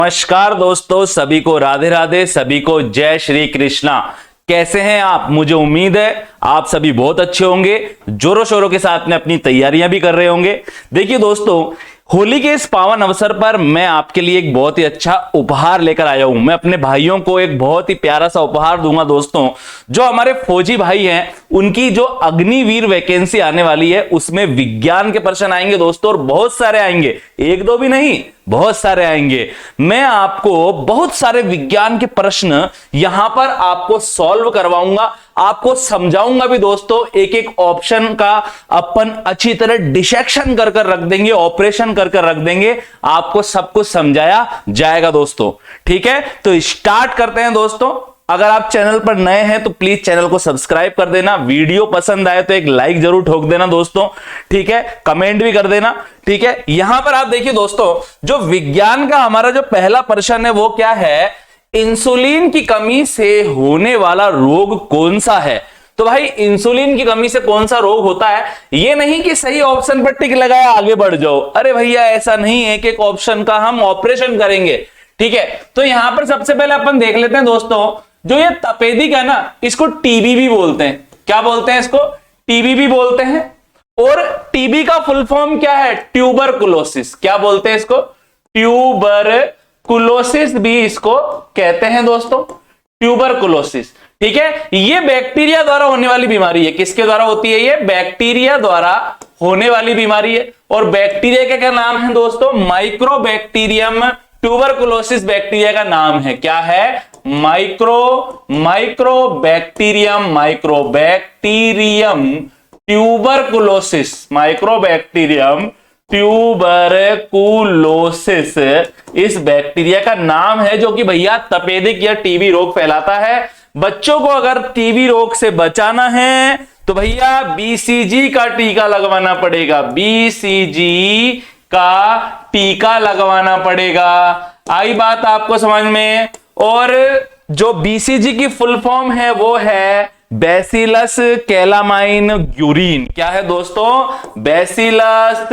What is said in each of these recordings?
नमस्कार दोस्तों, सभी को राधे राधे, सभी को जय श्री कृष्णा। कैसे हैं आप? मुझे उम्मीद है आप सभी बहुत अच्छे होंगे, जोरों शोरों के साथ में अपनी तैयारियां भी कर रहे होंगे। देखिए दोस्तों, होली के इस पावन अवसर पर मैं आपके लिए एक बहुत ही अच्छा उपहार लेकर आया हूं। मैं अपने भाइयों को एक बहुत ही प्यारा सा उपहार दूंगा दोस्तों। जो हमारे फौजी भाई हैं, उनकी जो अग्निवीर वैकेंसी आने वाली है, उसमें विज्ञान के प्रश्न आएंगे दोस्तों, और बहुत सारे आएंगे, एक दो भी नहीं, बहुत सारे आएंगे। मैं आपको बहुत सारे विज्ञान के प्रश्न यहां पर आपको सॉल्व करवाऊंगा, आपको समझाऊंगा भी दोस्तों। एक एक ऑप्शन का अपन अच्छी तरह डिसेक्शन कर कर रख देंगे, ऑपरेशन कर कर रख देंगे, आपको सब कुछ समझाया जाएगा दोस्तों। ठीक है, तो स्टार्ट करते हैं दोस्तों। अगर आप चैनल पर नए हैं तो प्लीज चैनल को सब्सक्राइब कर देना। वीडियो पसंद आए तो एक लाइक जरूर ठोक देना दोस्तों। ठीक है, कमेंट भी कर देना। ठीक है, यहां पर आप देखिए दोस्तों, जो विज्ञान का हमारा जो पहला प्रश्न है वो क्या है? इंसुलिन की कमी से होने वाला रोग कौन सा है? तो भाई, इंसुलिन की कमी से कौन सा रोग होता है? ये नहीं कि सही ऑप्शन पर टिक लगाया आगे बढ़ जाओ। अरे भैया, ऐसा नहीं है। एक एक ऑप्शन का हम ऑपरेशन करेंगे। ठीक है, तो यहां पर सबसे पहले अपन देख लेते हैं दोस्तों, जो ये तपेदिक है ना, इसको टीबी भी बोलते हैं। क्या बोलते हैं इसको? टीबी भी बोलते हैं। और टीबी का फुल फॉर्म क्या है? ट्यूबरकुलोसिस। क्या बोलते हैं इसको? ट्यूबरकुलोसिस भी इसको कहते हैं दोस्तों, ट्यूबरकुलोसिस। ठीक है, ये बैक्टीरिया द्वारा होने वाली बीमारी है। किसके द्वारा होती है? ये बैक्टीरिया द्वारा होने वाली बीमारी है। और बैक्टीरिया का क्या नाम है दोस्तों? माइक्रोबैक्टीरियम ट्यूबरकुलोसिस बैक्टीरिया का नाम है। क्या है? Mycobacterium tuberculosis. माइक्रोबैक्टीरियम ट्यूबरकुलोसिस इस बैक्टीरिया का नाम है, जो कि भैया तपेदिक या टीबी रोग फैलाता है। बच्चों को अगर टीबी रोग से बचाना है तो भैया बीसीजी का टीका लगवाना पड़ेगा। बीसीजी का टीका लगवाना पड़ेगा। आई बात आपको समझ में? और जो बीसीजी की फुल फॉर्म है वो है बैसिलस कैलामाइन ग्यूरिन। क्या है दोस्तों? बैसिलस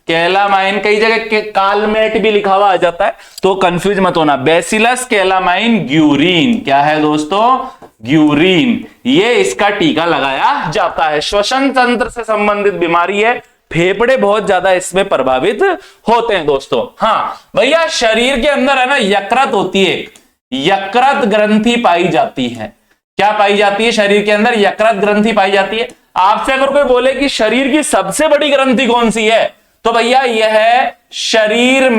कैलामाइन कई जगह कालमेट भी लिखा हुआ आ जाता है, तो कंफ्यूज मत होना। Bacillus calamine Guérin. क्या है दोस्तों? ग्यूरिन। ये इसका टीका लगाया जाता है। श्वसन तंत्र से संबंधित बीमारी है, फेफड़े बहुत ज्यादा इसमें प्रभावित होते हैं दोस्तों। हाँ भैया, शरीर के अंदर है ना, यकृत होती है, यकृत ग्रंथि पाई जाती है। क्या पाई जाती है? शरीर के अंदर यकृत ग्रंथि पाई जाती है। आपसे अगर कोई बोले कि शरीर की सबसे बड़ी ग्रंथि कौन सी है, तो भैया यह है शरीर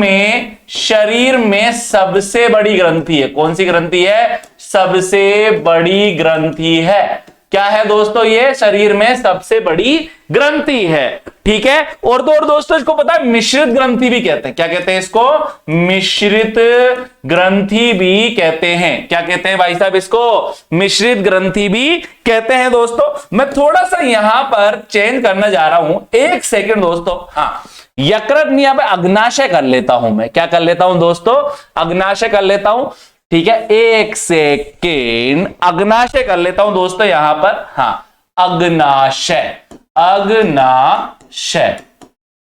में सबसे बड़ी ग्रंथि है। कौन सी ग्रंथि है? सबसे बड़ी ग्रंथि है। क्या है दोस्तों? ये शरीर में सबसे बड़ी ग्रंथि है। ठीक है, और तो और दोस्तों, इसको पता है मिश्रित ग्रंथि भी कहते हैं। क्या कहते हैं इसको? मिश्रित ग्रंथि भी कहते हैं। क्या कहते हैं भाई साहब इसको? मिश्रित ग्रंथि भी कहते हैं दोस्तों। मैं थोड़ा सा यहां पर चेंज करना जा रहा हूं, एक सेकेंड दोस्तों। हाँ, यकृत नहीं, यहां पर अग्नाशय कर लेता हूं मैं। क्या कर लेता हूं दोस्तों? अग्नाशय कर लेता हूं। ठीक है, एक सेकेंड, अग्नाशय कर लेता हूं दोस्तों यहां पर। हाँ, अग्नाशय।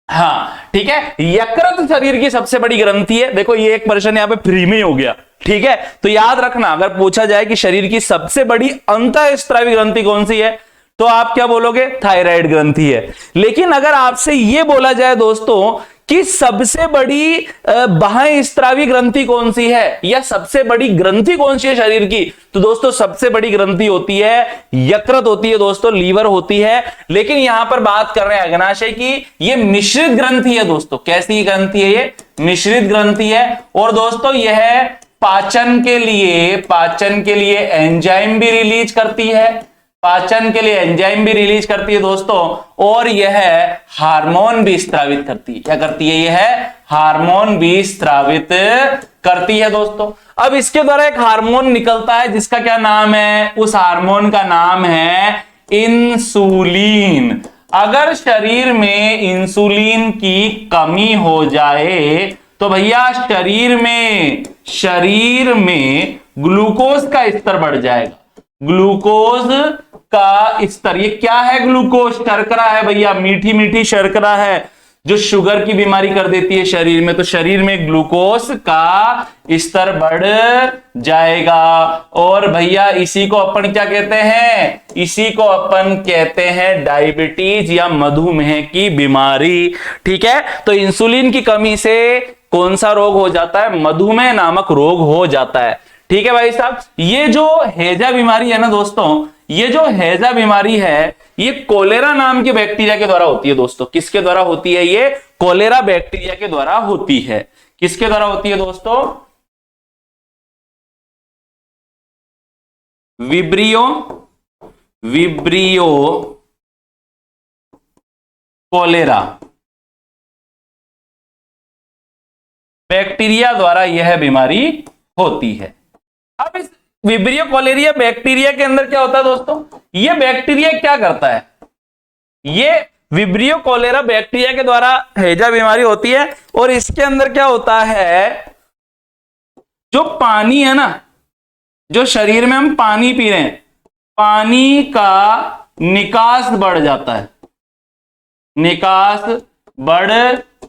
हाँ, ठीक है, यकृत शरीर की सबसे बड़ी ग्रंथि है। देखो, ये एक प्रश्न यहां पे फ्री में हो गया। ठीक है, तो याद रखना, अगर पूछा जाए कि शरीर की सबसे बड़ी अंतःस्रावी ग्रंथि कौन सी है, तो आप क्या बोलोगे? थायराइड ग्रंथि है। लेकिन अगर आपसे यह बोला जाए दोस्तों कि सबसे बड़ी बाह्य स्त्रावी ग्रंथि कौन सी है, या सबसे बड़ी ग्रंथि कौन सी है शरीर की, तो दोस्तों सबसे बड़ी ग्रंथि होती है यकृत होती है दोस्तों, लीवर होती है। लेकिन यहां पर बात कर रहे हैं अग्नाशय की। ये मिश्रित ग्रंथि है दोस्तों। कैसी ग्रंथि है ये? मिश्रित ग्रंथि है। और दोस्तों यह पाचन के लिए एंजाइम भी रिलीज करती है। पाचन के लिए एंजाइम भी रिलीज करती है दोस्तों। और यह हार्मोन भी स्त्रावित करती है। क्या करती है? यह हार्मोन भी स्त्रावित करती है दोस्तों। अब इसके द्वारा एक हार्मोन निकलता है, जिसका क्या नाम है? उस हार्मोन का नाम है इंसुलिन। अगर शरीर में इंसुलिन की कमी हो जाए तो भैया शरीर में ग्लूकोज का स्तर बढ़ जाएगा। ग्लूकोज का स्तर, ये क्या है? ग्लूकोज, शर्करा है भैया, मीठी मीठी शर्करा है जो शुगर की बीमारी कर देती है शरीर में। तो शरीर में ग्लूकोज का स्तर बढ़ जाएगा और भैया इसी को अपन क्या कहते हैं? इसी को अपन कहते हैं डायबिटीज या मधुमेह की बीमारी। ठीक है, तो इंसुलिन की कमी से कौन सा रोग हो जाता है? मधुमेह नामक रोग हो जाता है। ठीक है भाई साहब, ये जो हैजा बीमारी है ना दोस्तों, ये जो हैजा बीमारी है ये कोलेरा नाम के बैक्टीरिया के द्वारा होती है दोस्तों। किसके द्वारा होती है? ये कोलेरा बैक्टीरिया के द्वारा होती है। किसके द्वारा होती है दोस्तों? विब्रियो कोलेरा बैक्टीरिया द्वारा यह बीमारी होती है। अब इस विब्रियो कोलेरिया बैक्टीरिया के अंदर क्या होता है दोस्तों? ये बैक्टीरिया क्या करता है? ये विब्रियो कोलेरा बैक्टीरिया के द्वारा हैजा बीमारी होती है और इसके अंदर क्या होता है? जो पानी है ना, जो शरीर में हम पानी पी रहे हैं, पानी का निकास बढ़ जाता है, निकास बढ़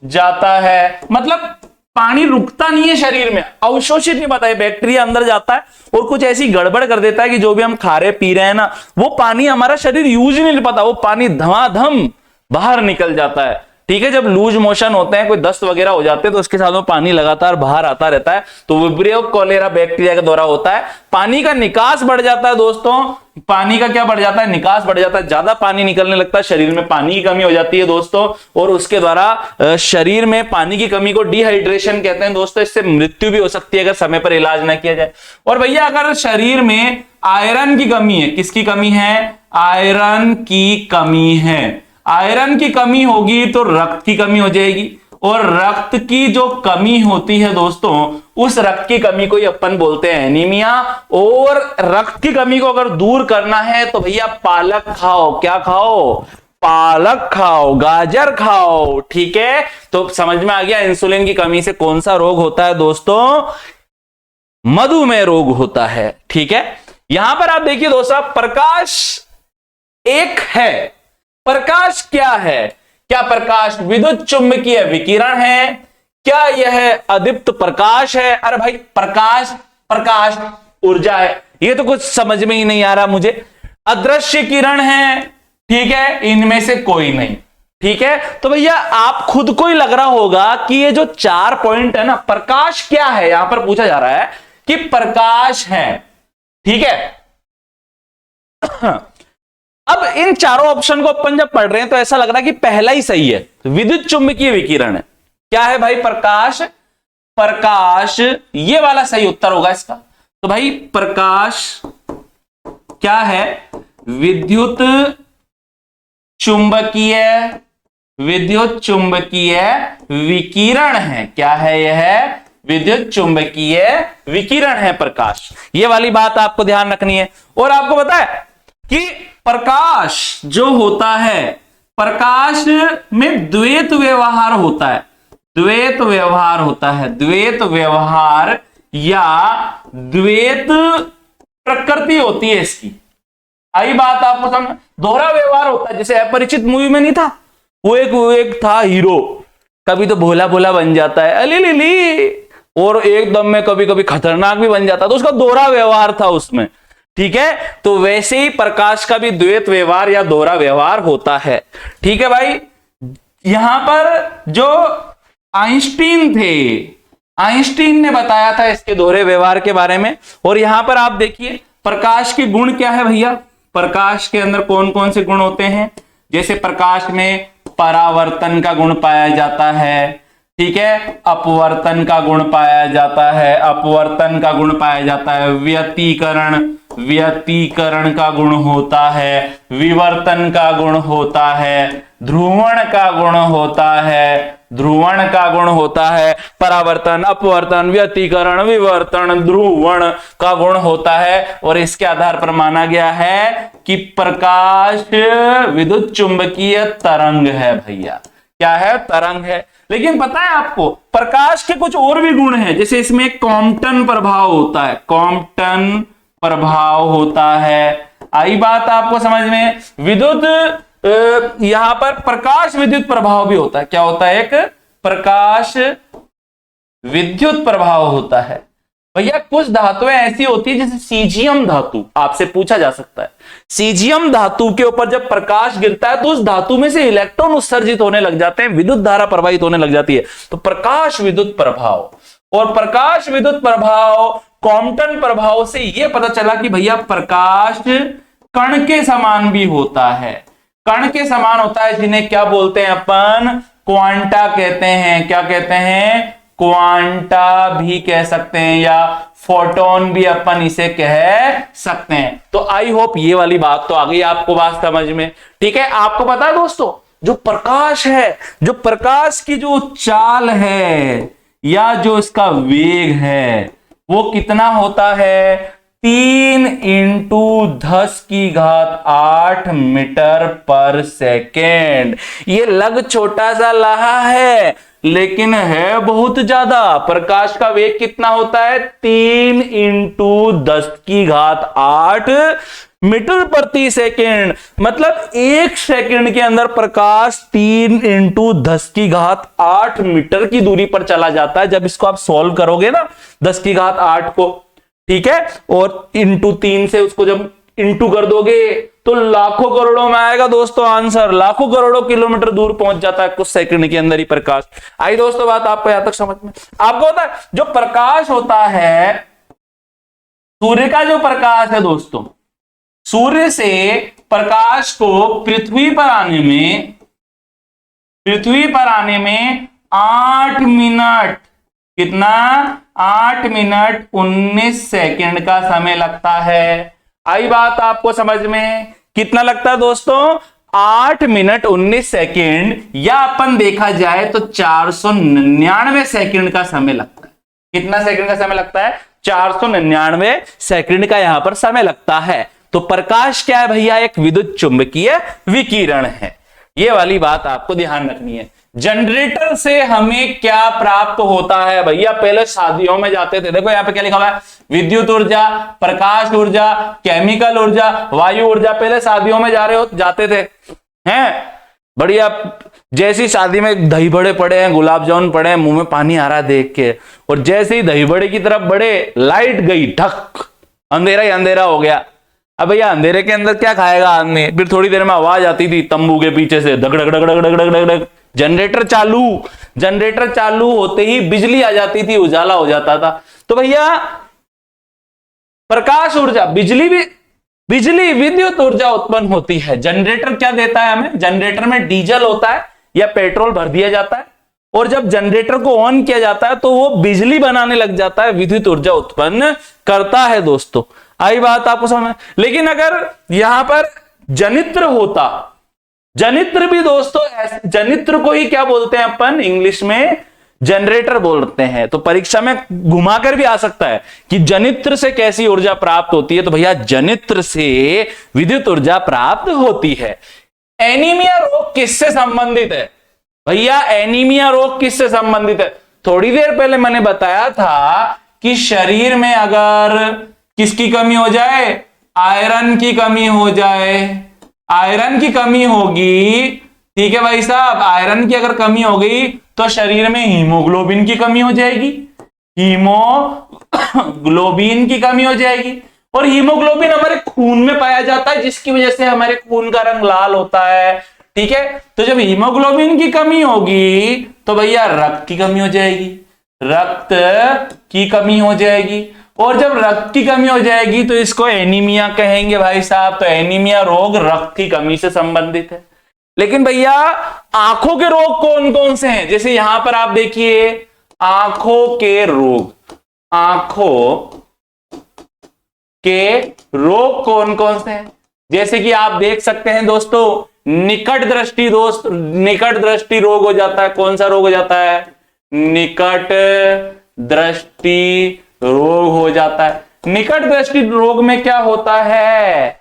जाता है। मतलब पानी रुकता नहीं है शरीर में, अवशोषित नहीं पाता है, बैक्टीरिया अंदर जाता है और कुछ ऐसी गड़बड़ कर देता है कि जो भी हम खा रहे पी रहे हैं ना, वो पानी हमारा शरीर यूज ही नहीं पाता, वो पानी धमाधम बाहर निकल जाता है। ठीक है, जब लूज मोशन होते हैं, कोई दस्त वगैरह हो जाते हैं, तो उसके साथ में पानी लगातार बाहर आता रहता है, तो विब्रियो कोलेरा बैक्टीरिया के द्वारा होता है। पानी का निकास बढ़ जाता है दोस्तों, पानी का क्या बढ़ जाता है? निकास बढ़ जाता है, ज्यादा पानी निकलने लगता है, शरीर में पानी की कमी हो जाती है दोस्तों, और उसके द्वारा शरीर में पानी की कमी को डिहाइड्रेशन कहते हैं दोस्तों। इससे मृत्यु भी हो सकती है अगर समय पर इलाज ना किया जाए। और भैया अगर शरीर में आयरन की कमी है, किसकी कमी है? आयरन की कमी है। आयरन की कमी होगी तो रक्त की कमी हो जाएगी, और रक्त की जो कमी होती है दोस्तों, उस रक्त की कमी को ही अपन बोलते हैं एनीमिया। और रक्त की कमी को अगर दूर करना है तो भैया पालक खाओ। क्या खाओ? पालक खाओ, गाजर खाओ। ठीक है, तो समझ में आ गया इंसुलिन की कमी से कौन सा रोग होता है दोस्तों? मधुमेह रोग होता है। ठीक है, यहां पर आप देखिए दोस्तों, प्रकाश एक है। प्रकाश क्या है? क्या प्रकाश विद्युत चुंबकीय विकिरण है? क्या यह अदीप्त प्रकाश है? अरे भाई प्रकाश, प्रकाश ऊर्जा है, ये तो कुछ समझ में ही नहीं आ रहा मुझे। अदृश्य किरण है, ठीक है, इनमें से कोई नहीं। ठीक है, तो भैया आप खुद को ही लग रहा होगा कि ये जो 4 पॉइंट है ना, प्रकाश क्या है, यहां पर पूछा जा रहा है कि प्रकाश है। ठीक है, अब इन चारों ऑप्शन को अपन जब पढ़ रहे हैं तो ऐसा लग रहा है कि पहला ही सही है, विद्युत चुंबकीय विकिरण है। क्या है भाई? प्रकाश। प्रकाश ये वाला सही उत्तर होगा इसका। तो भाई प्रकाश क्या है? विद्युत चुंबकीय विकिरण है। क्या है यह? विद्युत चुंबकीय विकिरण है प्रकाश। ये वाली बात आपको ध्यान रखनी है। और आपको पता है कि प्रकाश जो होता है, प्रकाश में द्वैत व्यवहार होता है। द्वैत व्यवहार होता है, द्वैत व्यवहार या द्वैत प्रकृति होती है इसकी। आई बात आपको समझ? दोहरा व्यवहार होता है, जैसे अपरिचित मूवी में नहीं था, वो एक था हीरो, कभी तो भोला भोला बन जाता है अली, और एकदम में कभी कभी खतरनाक भी बन जाता है, तो उसका दोहरा व्यवहार था उसमें। ठीक है, तो वैसे ही प्रकाश का भी द्वैत व्यवहार या दोहरा व्यवहार होता है। ठीक है भाई, यहां पर जो आइंस्टीन थे, आइंस्टीन ने बताया था इसके दोहरे व्यवहार के बारे में। और यहां पर आप देखिए प्रकाश के गुण क्या है भैया? प्रकाश के अंदर कौन कौन से गुण होते हैं? जैसे प्रकाश में परावर्तन का गुण पाया जाता है, ठीक है, अपवर्तन का गुण पाया जाता है, अपवर्तन का गुण पाया जाता है, व्यतिकरण का गुण होता है, विवर्तन का गुण होता है, ध्रुवण का गुण होता है, ध्रुवण का गुण होता है, परावर्तन, अपवर्तन, व्यतिकरण, विवर्तन, ध्रुवण का गुण होता है। और इसके आधार पर माना गया है कि प्रकाश विद्युत चुंबकीय तरंग है भैया। क्या है? तरंग है। लेकिन पता है आपको प्रकाश के कुछ और भी गुण हैं, जैसे इसमें कॉम्पटन प्रभाव होता है, कॉम्पटन प्रभाव होता है, आई बात आपको समझ में। विद्युत यहां पर प्रकाश विद्युत प्रभाव भी होता है। क्या होता है? एक प्रकाश विद्युत प्रभाव होता है। भैया कुछ धातुएं ऐसी होती है जैसे सीजियम धातु, आपसे पूछा जा सकता है सीजियम धातु के ऊपर जब प्रकाश गिरता है तो उस धातु में से इलेक्ट्रॉन उत्सर्जित होने लग जाते हैं, विद्युत धारा प्रवाहित होने लग जाती है। तो प्रकाश विद्युत प्रभाव, और प्रकाश विद्युत प्रभाव कॉम्पटन प्रभाव से यह पता चला कि भैया प्रकाश कण के समान भी होता है। कण के समान होता है जिन्हें क्या बोलते हैं अपन? क्वांटा कहते हैं। क्या कहते हैं? क्वांटा भी कह सकते हैं, या फोटोन भी अपन इसे कह सकते हैं। तो आई होप ये वाली बात तो आ गई आपको बात समझ में। ठीक है, आपको पता है दोस्तों, जो प्रकाश है, जो प्रकाश की जो चाल है या जो इसका वेग है वो कितना होता है? 3 × 10⁸ मीटर पर सेकेंड। ये लग छोटा सा रहा है लेकिन है बहुत ज्यादा। प्रकाश का वेग कितना होता है? 3 × 10⁸ मीटर प्रति सेकेंड। मतलब 1 सेकेंड के अंदर प्रकाश 3 × 10⁸ मीटर की दूरी पर चला जाता है। जब इसको आप सॉल्व करोगे ना 10⁸ को, ठीक है, और इंटू 3 से उसको जब इंटू कर दोगे तो लाखों करोड़ों में आएगा दोस्तों आंसर। लाखों करोड़ों किलोमीटर दूर पहुंच जाता है कुछ सेकंड के अंदर ही प्रकाश। आई दोस्तों बात आपको यहां तक समझ में? आपको होता है जो प्रकाश होता है, सूर्य का जो प्रकाश है दोस्तों, सूर्य से प्रकाश को पृथ्वी पर आने में 8 मिनट, कितना? 8 मिनट 19 सेकेंड का समय लगता है। आई बात आपको समझ में? कितना लगता है दोस्तों? 8 मिनट 19 सेकेंड, या अपन देखा जाए तो 499 सेकेंड का समय लगता है। कितना सेकेंड का समय लगता है? 499 सेकेंड का यहां पर समय लगता है। तो प्रकाश क्या है भैया? एक विद्युत चुंबकीय विकिरण है। ये वाली बात आपको ध्यान रखनी है। जनरेटर से हमें क्या प्राप्त होता है भैया? पहले शादियों में जाते थे, देखो यहां पे क्या लिखा हुआ है? विद्युत ऊर्जा, प्रकाश ऊर्जा, केमिकल ऊर्जा, वायु ऊर्जा। पहले शादियों में जाते थे हैं, बढ़िया। जैसी शादी में दही बड़े पड़े हैं, गुलाब जामुन पड़े हैं, मुंह में पानी आ रहा है देख के, और जैसे ही दही बड़े की तरफ बढ़े, लाइट गई, ढक, अंधेरा ही अंधेरा हो गया। अब भैया अंधेरे के अंदर क्या खाएगा आदमी? फिर थोड़ी देर में आवाज आती थी तंबू के पीछे से, धक धक धक धक धक धक धक। जनरेटर चालू होते ही बिजली आ जाती थी, उजाला हो जाता था। तो भैया प्रकाश ऊर्जा, बिजली विद्युत ऊर्जा उत्पन्न होती है। जनरेटर क्या देता है हमें? जनरेटर में डीजल होता है या पेट्रोल भर दिया जाता है, और जब जनरेटर को ऑन किया जाता है तो वो बिजली बनाने लग जाता है, विद्युत ऊर्जा उत्पन्न करता है दोस्तों। आई बात आपको समझ में? लेकिन अगर यहां पर जनित्र होता, जनित्र भी दोस्तों, जनित्र को ही क्या बोलते हैं अपन इंग्लिश में? जनरेटर बोलते हैं। तो परीक्षा में घुमाकर भी आ सकता है कि जनित्र से कैसी ऊर्जा प्राप्त होती है? तो भैया जनित्र से विद्युत ऊर्जा प्राप्त होती है। एनीमिया रोग किससे संबंधित है भैया? एनीमिया रोग किससे संबंधित है? थोड़ी देर पहले मैंने बताया था कि शरीर में अगर किसकी कमी हो जाए? आयरन की कमी हो जाए, आयरन की कमी होगी, ठीक है भाई साहब, आयरन की अगर कमी हो गई तो शरीर में हीमोग्लोबिन की कमी हो जाएगी, हीमोग्लोबिन की कमी हो जाएगी। और हीमोग्लोबिन हमारे खून में पाया जाता है, जिसकी वजह से हमारे खून का रंग लाल होता है, ठीक है। तो जब हीमोग्लोबिन की कमी होगी तो भैया रक्त की कमी हो जाएगी, रक्त की कमी हो जाएगी। और जब रक्त की कमी हो जाएगी तो इसको एनीमिया कहेंगे भाई साहब। तो एनीमिया रोग रक्त की कमी से संबंधित है। लेकिन भैया आंखों के रोग कौन कौन से हैं? जैसे यहां पर आप देखिए आंखों के रोग, आंखों के रोग कौन कौन से हैं? जैसे कि आप देख सकते हैं दोस्तों, निकट दृष्टि रोग हो जाता है। कौन सा रोग हो जाता है? निकट दृष्टि रोग हो जाता है। निकट दृष्टि रोग में क्या होता है?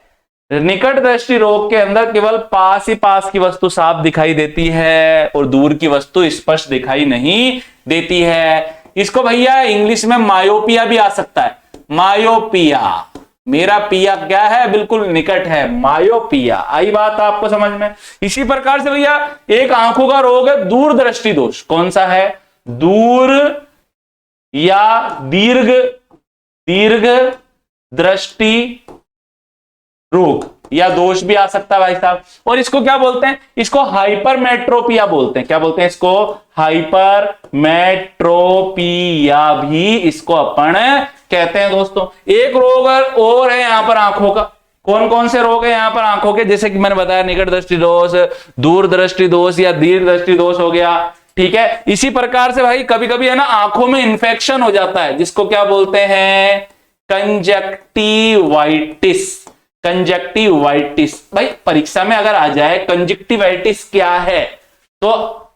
निकट दृष्टि रोग के अंदर केवल पास ही पास की वस्तु साफ दिखाई देती है और दूर की वस्तु स्पष्ट दिखाई नहीं देती है। इसको भैया इंग्लिश में मायोपिया भी आ सकता है। मायोपिया, मेरा पिया क्या है, बिल्कुल निकट है, मायोपिया। आई बात आपको समझ में। इसी प्रकार से भैया एक आंखों का रोग है दूरदृष्टि दोष। कौन सा है? दूर या दीर्घ दीर्घ दृष्टि रोग या दोष भी आ सकता है भाई साहब। और इसको क्या बोलते हैं? इसको हाइपरमेट्रोपिया बोलते हैं। क्या बोलते हैं इसको? हाइपरमेट्रोपिया भी इसको अपन कहते हैं दोस्तों। एक रोग और है यहां पर आंखों का। कौन कौन से रोग है यहां पर आंखों के? जैसे कि मैंने बताया, निकट दृष्टि दोष, दूर दृष्टि दोष या दीर्घ दृष्टि दोष हो गया। ठीक है, इसी प्रकार से भाई कभी कभी है ना आंखों में इंफेक्शन हो जाता है, जिसको क्या बोलते हैं? कंजक्टिवाइटिस। कंजक्टिवाइटिस भाई परीक्षा में अगर आ जाए कंजक्टिवाइटिस क्या है, तो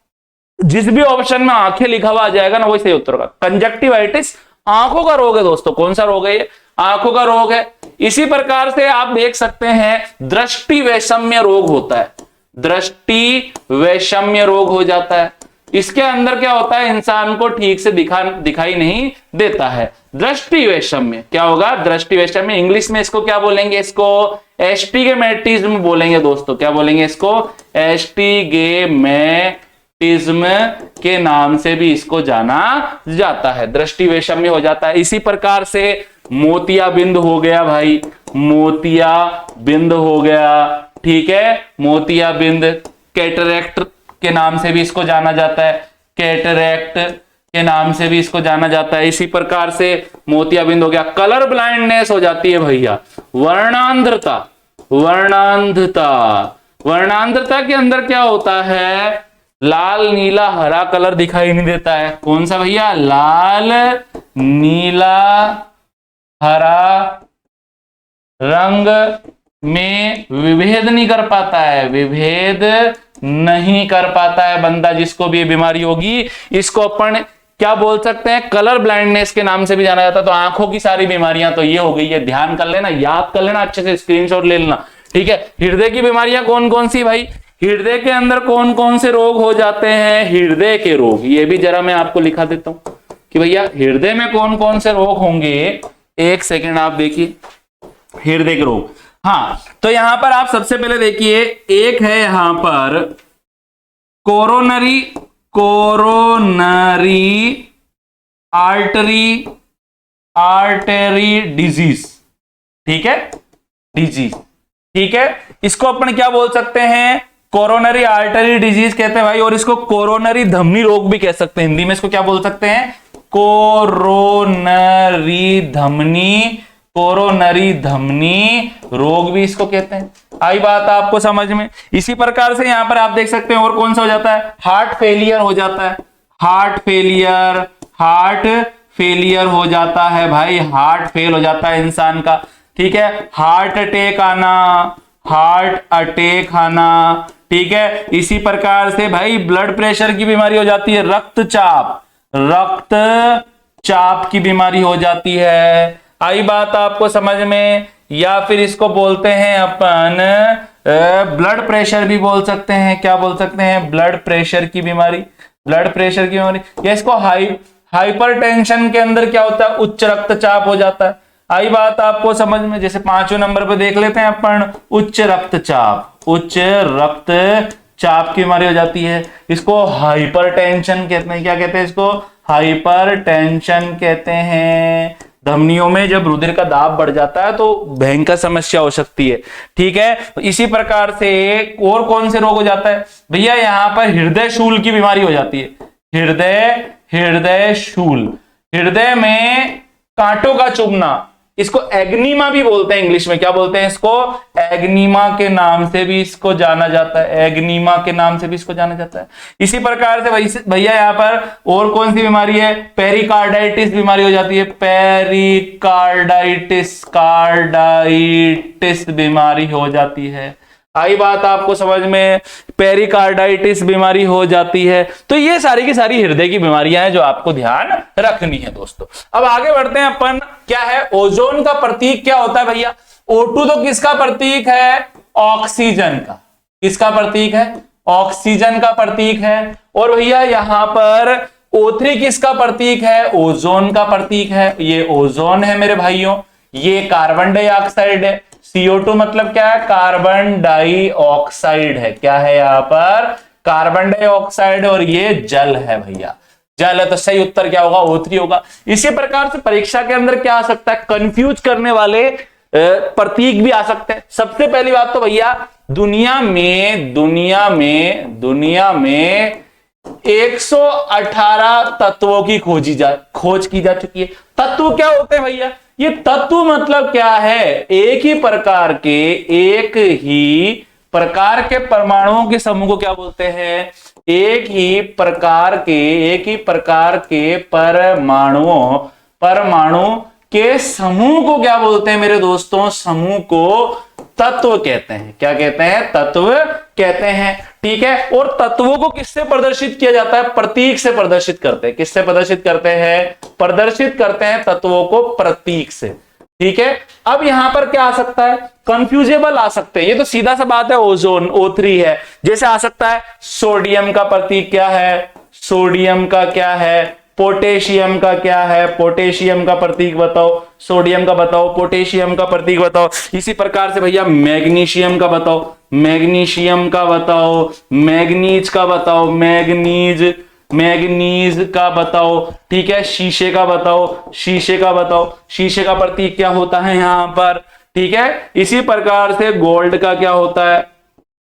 जिस भी ऑप्शन में आंखें लिखा हुआ आ जाएगा ना, वही सही उत्तर होगा। कंजक्टिवाइटिस आंखों का रोग है दोस्तों। कौन सा रोग है ये? आंखों का रोग है। इसी प्रकार से आप देख सकते हैं दृष्टि वैषम्य रोग होता है। दृष्टि वैषम्य रोग हो जाता है। इसके अंदर क्या होता है? इंसान को ठीक से दिखाई नहीं देता है। दृष्टि वैषम्य क्या होगा? दृष्टि वैषम्य इंग्लिश में इसको क्या बोलेंगे? इसको एस्टिग्मेटिज्म बोलेंगे दोस्तों। क्या बोलेंगे इसको? एस्टिग्मेटिज्म के नाम से भी इसको जाना जाता है। दृष्टि वैषम्य हो जाता है। इसी प्रकार से मोतियाबिंद हो गया भाई, मोतियाबिंद हो गया। ठीक है, मोतियाबिंद। कैटरैक्ट के नाम से भी इसको जाना जाता है। कैटरैक्ट के नाम से भी इसको जाना जाता है। इसी प्रकार से मोतियाबिंद हो गया। कलर ब्लाइंडनेस हो जाती है भैया। वर्णांधता। वर्णांधता। वर्णांधता के अंदर क्या होता है? लाल नीला हरा कलर दिखाई नहीं देता है। कौन सा भैया? लाल नीला हरा रंग में विभेद नहीं कर पाता है। विभेद नहीं कर पाता है बंदा, जिसको भी ये बीमारी होगी। इसको अपन क्या बोल सकते हैं? कलर ब्लाइंडनेस के नाम से भी जाना जाता है। तो आंखों की सारी बीमारियां तो ये हो गई है। ध्यान कर लेना, याद कर लेना, अच्छे से स्क्रीनशॉट ले लेना। ठीक है, हृदय की बीमारियां कौन कौन सी भाई? हृदय के अंदर कौन कौन से रोग हो जाते हैं? हृदय के रोग, ये भी जरा मैं आपको लिखा देता हूं कि भैया हृदय में कौन कौन से रोग होंगे। एक सेकेंड आप देखिए, हृदय के रोग। हाँ, तो यहां पर आप सबसे पहले देखिए, एक है यहां पर कोरोनरी आर्टरी डिजीज। ठीक है, डिजीज। ठीक है, इसको अपन क्या बोल सकते हैं? कोरोनरी आर्टरी डिजीज कहते हैं भाई। और इसको कोरोनरी धमनी रोग भी कह सकते हैं। हिंदी में इसको क्या बोल सकते हैं? कोरोनरी धमनी रोग भी इसको कहते हैं। आई बात आपको समझ में। इसी प्रकार से यहां पर आप देख सकते हैं और कौन सा हो जाता है? हार्ट फेलियर हो जाता है। हार्ट फेलियर हो जाता है भाई। हार्ट फेल हो जाता है इंसान का। ठीक है, हार्ट अटैक आना। ठीक है, इसी प्रकार से भाई ब्लड प्रेशर की बीमारी हो जाती है। रक्तचाप की बीमारी हो जाती है। आई बात आपको समझ में। या फिर इसको बोलते हैं अपन ब्लड प्रेशर भी बोल सकते हैं। क्या बोल सकते हैं? ब्लड प्रेशर की बीमारी। ब्लड प्रेशर की बीमारी। या इसको हाइपरटेंशन के अंदर क्या होता है? उच्च रक्तचाप हो जाता है। आई बात आपको समझ में। जैसे 5वें नंबर पे देख लेते हैं अपन, उच्च रक्तचाप की बीमारी हो जाती है। इसको हाइपरटेंशन कहते हैं। क्या कहते हैं इसको? हाइपरटेंशन कहते हैं। धमनियों में जब रुधिर का दाब बढ़ जाता है तो भयंकर समस्या हो सकती है। ठीक है, इसी प्रकार से और कौन से रोग हो जाता है भैया? यहां पर हृदय शूल की बीमारी हो जाती है। हृदय शूल, हृदय में कांटों का चुभना, इसको एग्नीमा भी बोलते हैं। इंग्लिश में क्या बोलते हैं इसको? एग्नीमा के नाम से भी इसको जाना जाता है। एग्नीमा के नाम से भी इसको जाना जाता है। इसी प्रकार से भैया यहां पर और कौन सी बीमारी है? पेरिकार्डाइटिस बीमारी हो जाती है। कार्डाइटिस बीमारी हो जाती है। आई बात आपको समझ में। पेरिकार्डाइटिस बीमारी हो जाती है। तो ये सारी की सारी हृदय की बीमारियां हैं जो आपको ध्यान रखनी है दोस्तों। अब आगे बढ़ते हैं अपन। क्या है? ओजोन का प्रतीक क्या होता है भैया? O2 तो किसका प्रतीक है? ऑक्सीजन का। किसका प्रतीक है? ऑक्सीजन का प्रतीक है। और भैया यहां पर O3 किसका प्रतीक है? ओजोन का प्रतीक है। ये ओजोन है मेरे भाइयों। ये कार्बन डाइऑक्साइड है, CO2 मतलब क्या है, कार्बन डाइऑक्साइड है, क्या है यहां पर, कार्बन डाइऑक्साइड, और ये जल है भैया, जल है, तो सही उत्तर क्या होगा, O3 होगा। इसी प्रकार से परीक्षा के अंदर क्या आ सकता है, कंफ्यूज करने वाले प्रतीक भी आ सकते हैं। सबसे पहली बात तो भैया दुनिया में 118 तत्वों की खोज की जा चुकी है। तत्व क्या होते हैं भैया, ये तत्व मतलब क्या है, एक ही प्रकार के परमाणुओं के समूह को क्या बोलते हैं, एक ही प्रकार के परमाणु के समूह को क्या बोलते हैं मेरे दोस्तों, समूह को तत्व कहते हैं। क्या कहते हैं, तत्व कहते हैं। ठीक है, और तत्वों को किससे प्रदर्शित किया जाता है, प्रतीक से प्रदर्शित करते हैं। किससे प्रदर्शित करते हैं, प्रदर्शित करते हैं तत्वों को प्रतीक से। ठीक है, अब यहां पर क्या आ सकता है, कंफ्यूजेबल आ सकते हैं, ये तो सीधा सा बात है, ओजोन O3 है। जैसे आ सकता है सोडियम का प्रतीक क्या है, सोडियम का क्या है, पोटेशियम का क्या है, पोटेशियम का प्रतीक बताओ, सोडियम का बताओ, पोटेशियम का प्रतीक बताओ। इसी प्रकार से भैया मैग्नीशियम का बताओ, मैग्नीशियम का बताओ, मैग्नीज का बताओ, मैग्नीज का बताओ। ठीक है, शीशे का बताओ, शीशे का बताओ, शीशे का प्रतीक क्या होता है यहां पर। ठीक है, इसी प्रकार से गोल्ड का क्या होता है,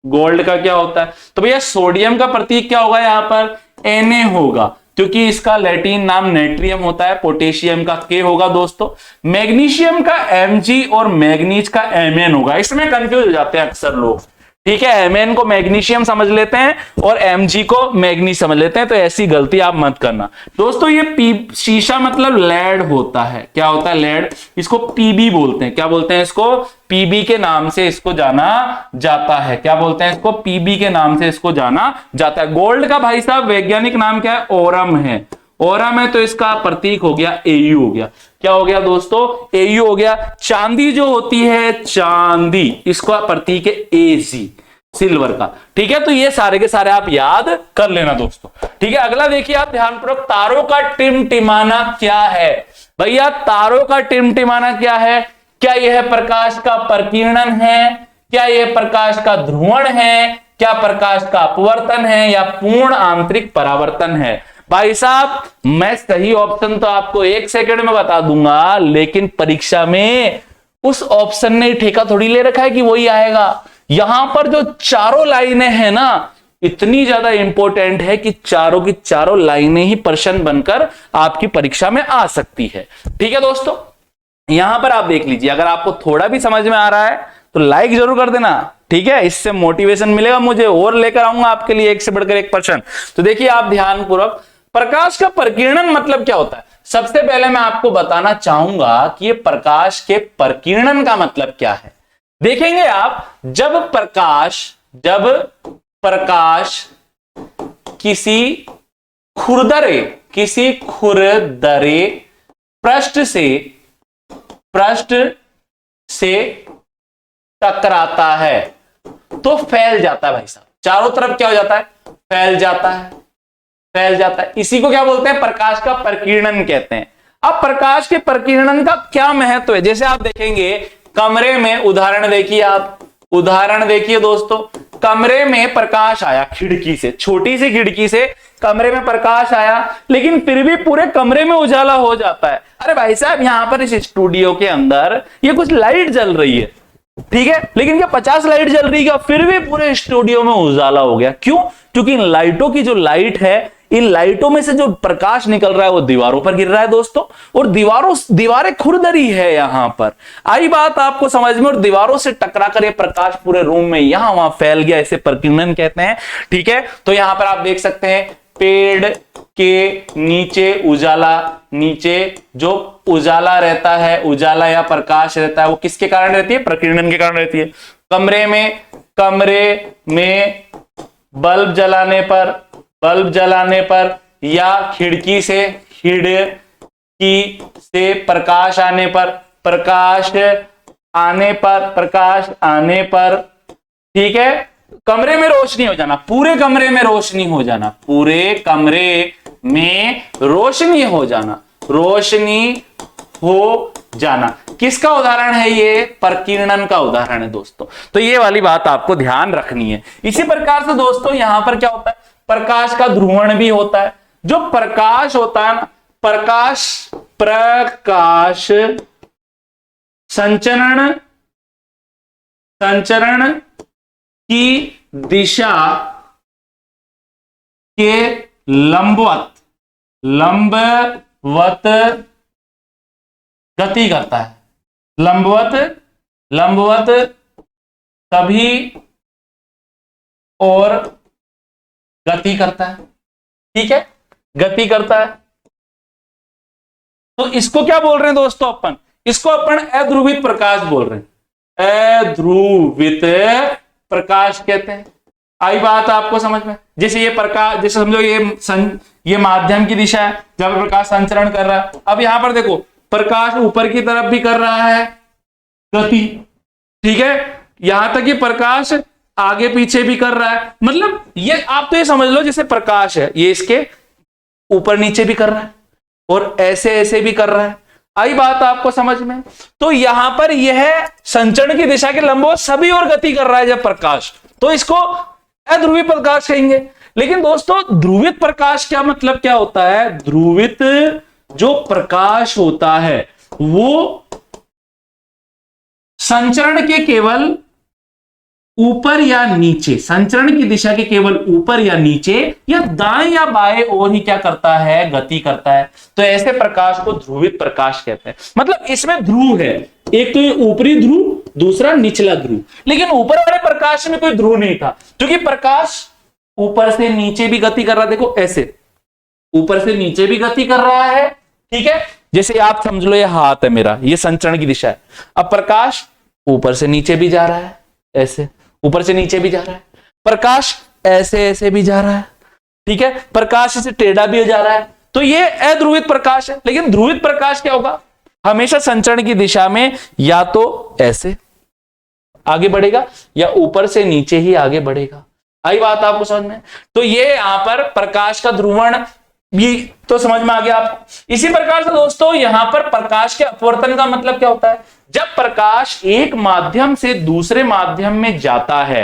गोल्ड का क्या होता है, तो भैया सोडियम का प्रतीक क्या होगा यहां पर, Na होगा, क्योंकि इसका लैटिन नाम नेट्रियम होता है। पोटेशियम का K होगा दोस्तों, मैग्नीशियम का Mg और मैग्नीज का Mn होगा। इसमें कंफ्यूज हो जाते हैं अक्सर लोग। ठीक है, Mn को मैग्नीशियम समझ लेते हैं और Mg को मैग्नीज समझ लेते हैं, तो ऐसी गलती आप मत करना दोस्तों। ये शीशा मतलब लेड होता है, क्या होता है, लेड, इसको Pb बोलते हैं। क्या बोलते हैं इसको, Pb के नाम से इसको जाना जाता है। क्या बोलते हैं इसको, Pb के नाम से इसको जाना जाता है। गोल्ड का भाई साहब वैज्ञानिक नाम क्या है, ओरम है, ओरम है, तो इसका प्रतीक हो गया Au हो गया। क्या हो गया दोस्तों, Au हो गया। चांदी जो होती है, चांदी, इसका प्रतीक है Ag, सिल्वर का। ठीक है, तो ये सारे के सारे आप याद कर लेना दोस्तों। ठीक है, अगला देखिए आप ध्यानपूर्वक, तारों का टिमटिमाना क्या है भैया, तारों का टिमटिमाना क्या है, क्या यह प्रकाश का प्रकीर्णन है, क्या यह प्रकाश का ध्रुवण है, क्या प्रकाश का अपवर्तन है, या पूर्ण आंतरिक परावर्तन है। भाई साहब मैं सही ऑप्शन तो आपको 1 सेकंड में बता दूंगा, लेकिन परीक्षा में उस ऑप्शन ने ठेका थोड़ी ले रखा है कि वही आएगा। यहां पर जो चारों लाइनें हैं ना, इतनी ज्यादा इंपॉर्टेंट है कि चारों की चारों लाइनें ही प्रश्न बनकर आपकी परीक्षा में आ सकती है। ठीक है दोस्तों, यहां पर आप देख लीजिए, अगर आपको थोड़ा भी समझ में आ रहा है तो लाइक जरूर कर देना। ठीक है, इससे मोटिवेशन मिलेगा मुझे, और लेकर आऊंगा आपके लिए एक से बढ़कर एक प्रश्न। तो देखिए आप ध्यानपूर्वक, प्रकाश का प्रकीर्णन मतलब क्या होता है। सबसे पहले मैं आपको बताना चाहूंगा कि ये प्रकाश के प्रकीर्णन का मतलब क्या है। देखेंगे आप, जब प्रकाश किसी खुरदरे पृष्ठ से टकराता है तो फैल जाता है भाई साहब, चारों तरफ क्या हो जाता है, फैल जाता है। इसी को क्या बोलते हैं, प्रकाश का प्रकीर्णन कहते हैं। अब प्रकाश के प्रकीर्णन का क्या महत्व है, जैसे आप देखेंगे कमरे में, उदाहरण देखिए दोस्तों, कमरे में प्रकाश आया खिड़की से, छोटी सी खिड़की से कमरे में प्रकाश आया, लेकिन फिर भी पूरे कमरे में उजाला हो जाता है। अरे भाई साहब यहां पर इस स्टूडियो के अंदर ये कुछ लाइट जल रही है, ठीक है, लेकिन क्या 50 लाइट जल रही है, फिर भी पूरे स्टूडियो में उजाला हो गया। क्यों? क्योंकि इन लाइटों की जो लाइट है, इन लाइटों में से जो प्रकाश निकल रहा है वो दीवारों पर गिर रहा है दोस्तों, और दीवारें खुरदरी है यहां पर। आई बात आपको समझ में, और दीवारों से टकरा कर ये प्रकाश पूरे रूम में यहां वहां फैल गया, इसे प्रकीर्णन कहते हैं। ठीक है, तो यहां पर आप देख सकते हैं पेड़ के नीचे जो उजाला रहता है, उजाला या प्रकाश रहता है, वो किसके कारण रहती है, प्रकीर्णन के कारण रहती है। कमरे में बल्ब जलाने पर या खिड़की से प्रकाश आने पर, ठीक है, कमरे में रोशनी हो जाना, पूरे कमरे में रोशनी हो जाना, रोशनी हो जाना। किसका उदाहरण है ये? प्रकीर्णन का उदाहरण है दोस्तों। तो ये वाली बात आपको ध्यान रखनी है। इसी प्रकार से दोस्तों यहां पर क्या होता है, प्रकाश का ध्रुवण भी होता है। जो प्रकाश होता है ना, प्रकाश संचरण की दिशा के लंबवत गति करता है। लंबवत कभी और गति करता है। ठीक है, गति करता है। तो इसको क्या बोल रहे हैं दोस्तों अपन? इसको अपन अध्रुवित प्रकाश बोल रहे हैं। अध्रुवित प्रकाश कहते हैं। आई बात आपको समझ में? जैसे ये प्रकाश, जैसे समझो ये माध्यम की दिशा है जब प्रकाश संचरण कर रहा है। अब यहां पर देखो प्रकाश ऊपर की तरफ भी कर रहा है गति। ठीक है, यहां तक कि प्रकाश आगे पीछे भी कर रहा है। मतलब ये आप तो ये समझ लो जैसे प्रकाश है, ये इसके ऊपर नीचे भी कर रहा है और ऐसे ऐसे भी कर रहा है। आई बात आपको समझ में? तो यहां पर यह संचरण की दिशा के लंबवत सभी और गति कर रहा है जब प्रकाश, तो इसको अध्रुवित प्रकाश कहेंगे। लेकिन दोस्तों ध्रुवित प्रकाश क्या मतलब क्या होता है? ध्रुवित जो प्रकाश होता है वो संचरण के केवल ऊपर या नीचे, संचरण की दिशा के केवल ऊपर या नीचे या दाएं या बाएं ओर ही क्या करता है? गति करता है। तो ऐसे प्रकाश को ध्रुवित प्रकाश कहते हैं। मतलब इसमें ध्रुव है, एक तो ये ऊपरी ध्रुव, दूसरा निचला ध्रुव। लेकिन ऊपर वाले प्रकाश में कोई ध्रुव नहीं था, क्योंकि प्रकाश ऊपर से नीचे भी गति कर रहा है। देखो ऐसे ऊपर से नीचे भी गति कर रहा है। ठीक है, जैसे आप समझ लो ये हाथ है मेरा, ये संचरण की दिशा है। अब प्रकाश ऊपर से नीचे भी जा रहा है, ऐसे ऊपर से नीचे भी जा रहा है। प्रकाश ऐसे ऐसे भी जा रहा है। ठीक है, प्रकाश ऐसे टेढ़ा भी जा रहा है। तो ये अध्रुवित प्रकाश है। लेकिन ध्रुवित प्रकाश क्या होगा? हमेशा संचरण की दिशा में या तो ऐसे आगे बढ़ेगा या ऊपर से नीचे ही आगे बढ़ेगा। आई बात आपको समझ में? तो ये यहां पर प्रकाश का ध्रुवण भी तो समझ में आ गया आपको। इसी प्रकार से दोस्तों यहां पर प्रकाश के अपवर्तन का मतलब क्या होता है? जब प्रकाश एक माध्यम से दूसरे माध्यम में जाता है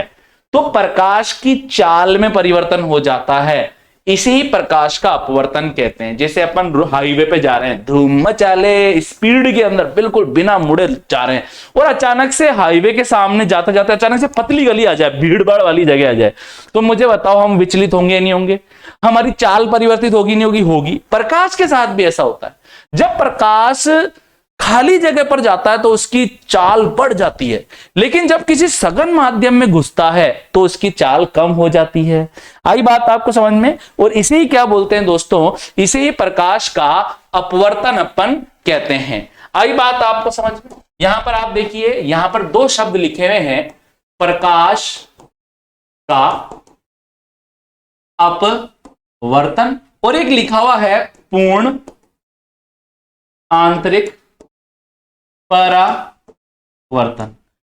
तो प्रकाश की चाल में परिवर्तन हो जाता है। इसी प्रकाश का अपवर्तन कहते हैं। जैसे अपन हाईवे पे जा रहे हैं, धूम चाले स्पीड के अंदर बिल्कुल बिना मुड़े जा रहे हैं, और अचानक से हाईवे के सामने जाते जाते अचानक से पतली गली आ जाए, भीड़ भाड़ वाली जगह आ जाए, तो मुझे बताओ हम विचलित होंगे नहीं होंगे? हमारी चाल परिवर्तित होगी नहीं होगी? होगी। प्रकाश के साथ भी ऐसा होता है। जब प्रकाश खाली जगह पर जाता है तो उसकी चाल बढ़ जाती है, लेकिन जब किसी सघन माध्यम में घुसता है तो उसकी चाल कम हो जाती है। आई बात आपको समझ में? और इसे ही क्या बोलते हैं दोस्तों? इसे ही प्रकाश का अपवर्तन अपन कहते हैं। आई बात आपको समझ में? यहां पर आप देखिए, यहां पर दो शब्द लिखे हुए हैं, प्रकाश का अपवर्तन, और एक लिखा हुआ है पूर्ण आंतरिक परावर्तन।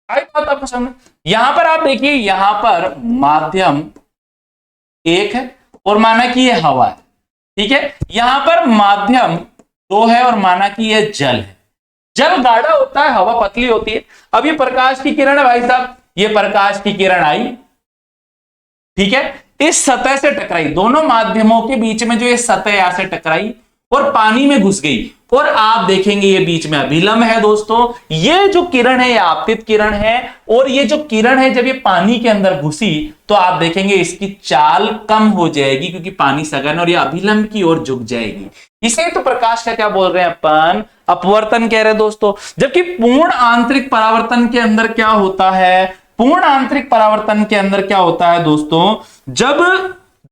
आई बात आपको समझ? यहां पर आप देखिए, यहां पर माध्यम एक है और माना कि यह हवा है। ठीक है, यहां पर माध्यम दो है और माना कि यह जल है। जल गाढ़ा होता है, हवा पतली होती है। अब ये प्रकाश की किरण है भाई साहब, ये प्रकाश की किरण आई, ठीक है, इस सतह से टकराई, दोनों माध्यमों के बीच में जो ये सतह यहां से टकराई और पानी में घुस गई, और आप देखेंगे ये बीच में अभिलंब है दोस्तों। ये जो किरण है ये आपतित किरण है, और ये जो किरण है जब ये पानी के अंदर घुसी तो आप देखेंगे इसकी चाल कम हो जाएगी, क्योंकि पानी सघन और ये अभिलंब की ओर झुक जाएगी। इसे तो प्रकाश का क्या बोल रहे हैं अपन? अपवर्तन कह रहे हैं दोस्तों। जबकि पूर्ण आंतरिक परावर्तन के अंदर क्या होता है? पूर्ण आंतरिक परावर्तन के अंदर क्या होता है दोस्तों? जब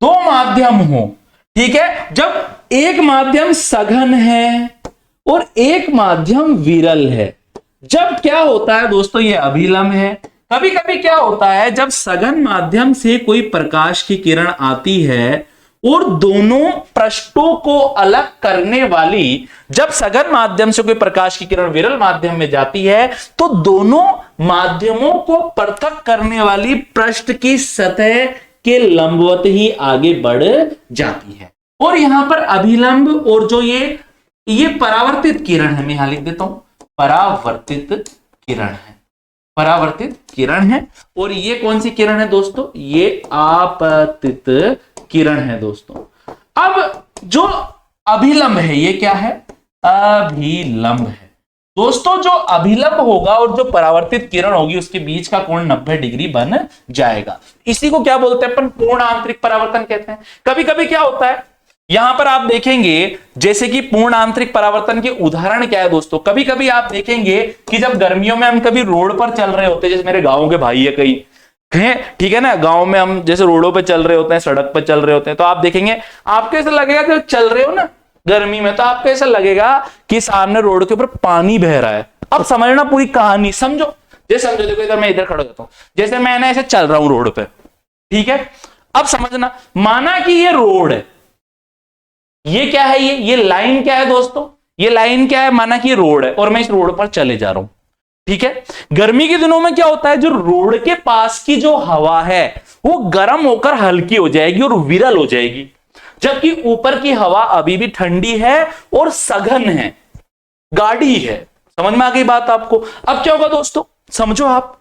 दो माध्यम हो, ठीक है, जब एक माध्यम सघन है और एक माध्यम विरल है, जब क्या होता है दोस्तों? ये अभिलंब है। कभी कभी क्या होता है, जब सघन माध्यम से कोई प्रकाश की किरण आती है और दोनों पृष्ठों को अलग करने वाली, जब सघन माध्यम से कोई प्रकाश की किरण विरल माध्यम में जाती है तो दोनों माध्यमों को पृथक करने वाली पृष्ठ की सतह के लंबवत ही आगे बढ़ जाती है। और यहां पर अभिलंब और जो ये ये परावर्तित किरण है, मैं यहां लिख देता हूं, परावर्तित किरण है, परावर्तित किरण है। और ये कौन सी किरण है दोस्तों? ये आपतित किरण है दोस्तों। अब जो अभिलंब है, ये क्या है? अभिलंब है दोस्तों। जो अभिलंब होगा और जो परावर्तित किरण होगी उसके बीच का कोण 90 डिग्री बन जाएगा। इसी को क्या बोलते हैं अपन? पूर्ण आंतरिक परावर्तन कहते हैं। कभी कभी क्या होता है, यहां पर आप देखेंगे जैसे कि पूर्ण आंतरिक परावर्तन के उदाहरण क्या है दोस्तों। कभी कभी आप देखेंगे कि जब गर्मियों में हम कभी रोड पर चल रहे होते हैं, जैसे मेरे गांव के भाई है कई हैं, ठीक है ना, गांव में हम जैसे रोडों पे चल रहे होते हैं, सड़क पर चल रहे होते हैं, तो आप देखेंगे आपको ऐसा लगेगा जब चल रहे हो ना गर्मी में, तो आपको ऐसा लगेगा कि सामने रोड के ऊपर पानी बह रहा है। अब समझना पूरी कहानी, समझो। जैसे समझो, देखो इधर मैं इधर खड़ा होता हूं, जैसे मैं ऐसे चल रहा हूं रोड पे, ठीक है। अब समझना, माना कि ये रोड है, ये क्या है? ये लाइन क्या है दोस्तों? ये लाइन क्या है? माना कि ये रोड है और मैं इस रोड पर चले जा रहा हूं, ठीक है। गर्मी के दिनों में क्या होता है, जो रोड के पास की जो हवा है वो गर्म होकर हल्की हो जाएगी और विरल हो जाएगी, जबकि ऊपर की हवा अभी भी ठंडी है और सघन है, गाढ़ी है। समझ में आ गई बात आपको? अब क्या होगा दोस्तों, समझो आप,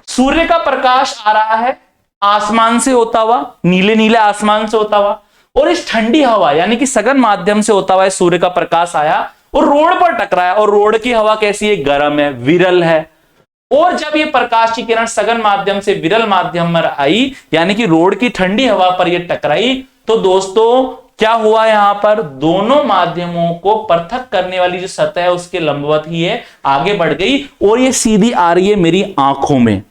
सूर्य का प्रकाश आ रहा है आसमान से होता हुआ, नीले नीले आसमान से होता हुआ, और इस ठंडी हवा यानी कि सघन माध्यम से होता हुआ सूर्य का प्रकाश आया और रोड पर टकराया, और रोड की हवा कैसी है? गर्म है, विरल है। और जब ये प्रकाश की किरण सघन माध्यम से विरल माध्यम में आई, यानी कि रोड की ठंडी हवा पर ये टकराई, तो दोस्तों क्या हुआ? यहां पर दोनों माध्यमों को पृथक करने वाली जो सतह है उसके लंबवत ही है, आगे बढ़ गई और ये सीधी आ रही है मेरी आंखों में।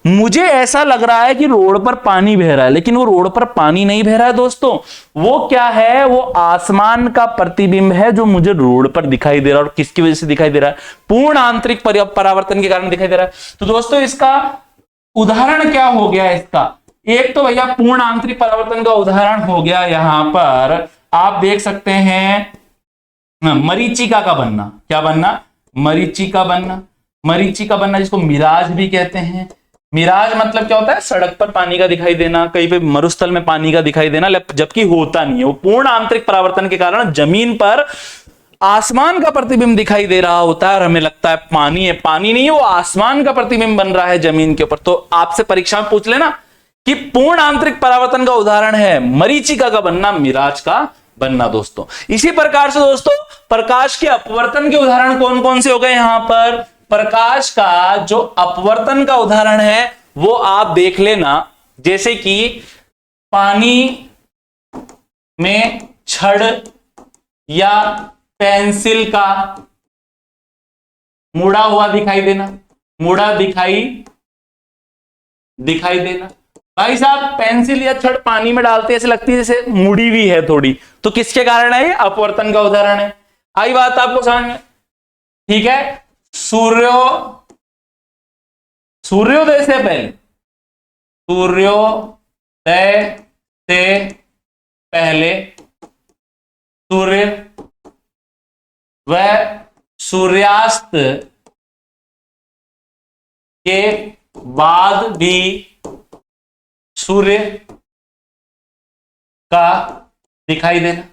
मुझे ऐसा लग रहा है कि रोड पर पानी बह रहा है, लेकिन वो रोड पर पानी नहीं बह रहा है दोस्तों। वो क्या है? वो आसमान का प्रतिबिंब है जो मुझे रोड पर दिखाई दे रहा है। और किसकी वजह से दिखाई दे रहा है? पूर्ण आंतरिक परावर्तन के कारण दिखाई दे रहा है। तो दोस्तों इसका उदाहरण क्या हो गया? इसका एक तो भैया पूर्ण आंतरिक परावर्तन का उदाहरण हो गया, यहां पर आप देख सकते हैं मरीचिका का बनना। क्या बनना? मरीचिका बनना। मरीचिका बनना जिसको मिराज भी कहते हैं। मिराज मतलब क्या होता है? सड़क पर पानी का दिखाई देना, कहीं पे मरुस्थल में पानी का दिखाई देना, जबकि होता नहीं है। वो पूर्ण आंतरिक परावर्तन के कारण जमीन पर आसमान का प्रतिबिंब दिखाई दे रहा होता है और हमें लगता है पानी है, पानी नहीं है, वो आसमान का प्रतिबिंब बन रहा है जमीन के ऊपर। तो आपसे परीक्षा में पूछ लेना कि पूर्ण आंतरिक परावर्तन का उदाहरण है मरीचिका का बनना, मिराज का बनना दोस्तों। इसी प्रकार से दोस्तों प्रकाश के अपवर्तन के उदाहरण कौन कौन से हो गए? यहां पर प्रकाश का जो अपवर्तन का उदाहरण है वो आप देख लेना, जैसे कि पानी में छड़ या पेंसिल का मुड़ा हुआ दिखाई देना, मुड़ा दिखाई देना। भाई साहब पेंसिल या छड़ पानी में डालते ऐसे लगती है जैसे मुड़ी हुई है थोड़ी, तो किसके कारण है? ये अपवर्तन का उदाहरण है। आई बात आपको समझ में? ठीक है। सूर्योदय से पहले सूर्य व सूर्यास्त के बाद भी सूर्य का दिखाई देना।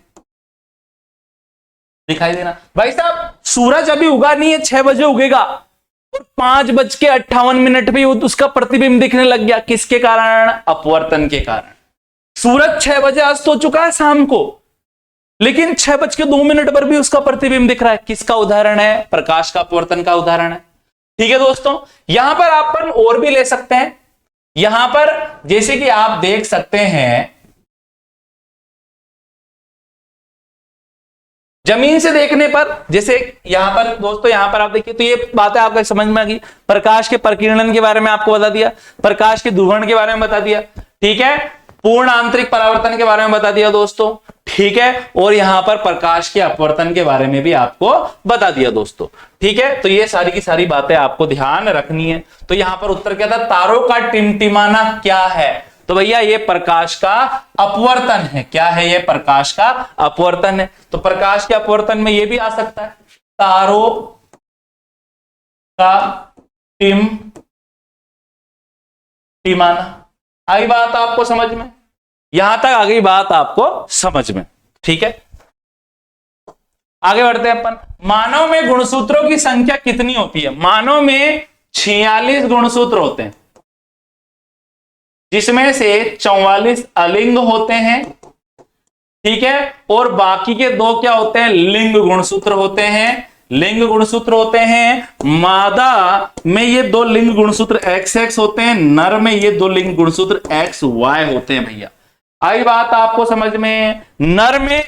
भाई साहब सूरज अभी उगा नहीं है, 6 बजे उगेगा और 5:58 पे उसका प्रतिबिंब दिखने लग गया। किसके कारण? अपवर्तन के कारण। सूरज 6 बजे अस्त हो चुका है शाम को, लेकिन 6:02 पर भी उसका प्रतिबिंब दिख रहा है। किसका उदाहरण है? प्रकाश का अपवर्तन का उदाहरण है। ठीक है दोस्तों, यहां पर अपन और भी ले सकते हैं। यहां पर जैसे कि आप देख सकते हैं, जमीन से देखने पर, जैसे यहां पर दोस्तों, यहां पर आप देखिए तो ये बातें आपको समझ में आ गई। प्रकाश के प्रकीर्णन के बारे में आपको बता दिया, प्रकाश के ध्रुवण के बारे में बता दिया, ठीक है, पूर्ण आंतरिक परावर्तन के बारे में बता दिया दोस्तों, ठीक है, और यहां पर प्रकाश के अपवर्तन के बारे में भी आपको बता दिया दोस्तों। ठीक है, तो ये सारी की सारी बातें आपको ध्यान रखनी है। तो यहां पर उत्तर क्या था? तारों का टिमटिमाना क्या है? तो भैया ये प्रकाश का अपवर्तन है। क्या है? ये प्रकाश का अपवर्तन है। तो प्रकाश के अपवर्तन में ये भी आ सकता है तारों का टिमटिमाना। आई बात आपको समझ में? यहां तक आ गई बात आपको समझ में? ठीक है, आगे बढ़ते हैं अपन। मानव में गुणसूत्रों की संख्या कितनी होती है? मानव में 46 गुणसूत्र होते हैं, जिसमें से 44 अलिंग होते हैं, ठीक है, और बाकी के 2 क्या होते हैं? लिंग गुणसूत्र होते हैं। लिंग गुणसूत्र होते हैं। मादा में ये 2 लिंग गुणसूत्र XX होते हैं, नर में ये 2 लिंग गुणसूत्र XY होते हैं। भैया आई बात आपको समझ में? नर में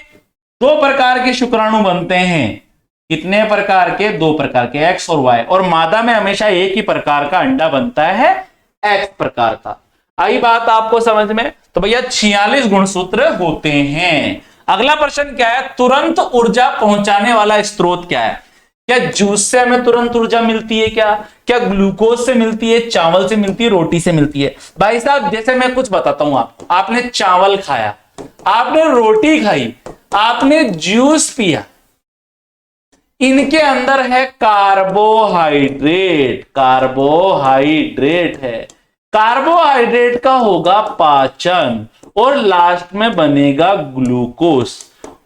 2 प्रकार के शुक्राणु बनते हैं। कितने प्रकार के? 2 प्रकार के, X और Y। और मादा में हमेशा एक ही प्रकार का अंडा बनता है, X प्रकार का। आई बात आपको समझ में? तो भैया 46 गुणसूत्र होते हैं। अगला प्रश्न क्या है? तुरंत ऊर्जा पहुंचाने वाला स्रोत क्या है? क्या जूस से हमें तुरंत ऊर्जा मिलती है? क्या ग्लूकोज से मिलती है, चावल से मिलती है, रोटी से मिलती है? भाई साहब जैसे मैं कुछ बताता हूं आपको, आपने चावल खाया, आपने रोटी खाई, आपने जूस पिया, इनके अंदर है कार्बोहाइड्रेट। कार्बोहाइड्रेट है, कार्बोहाइड्रेट का होगा पाचन और लास्ट में बनेगा ग्लूकोज,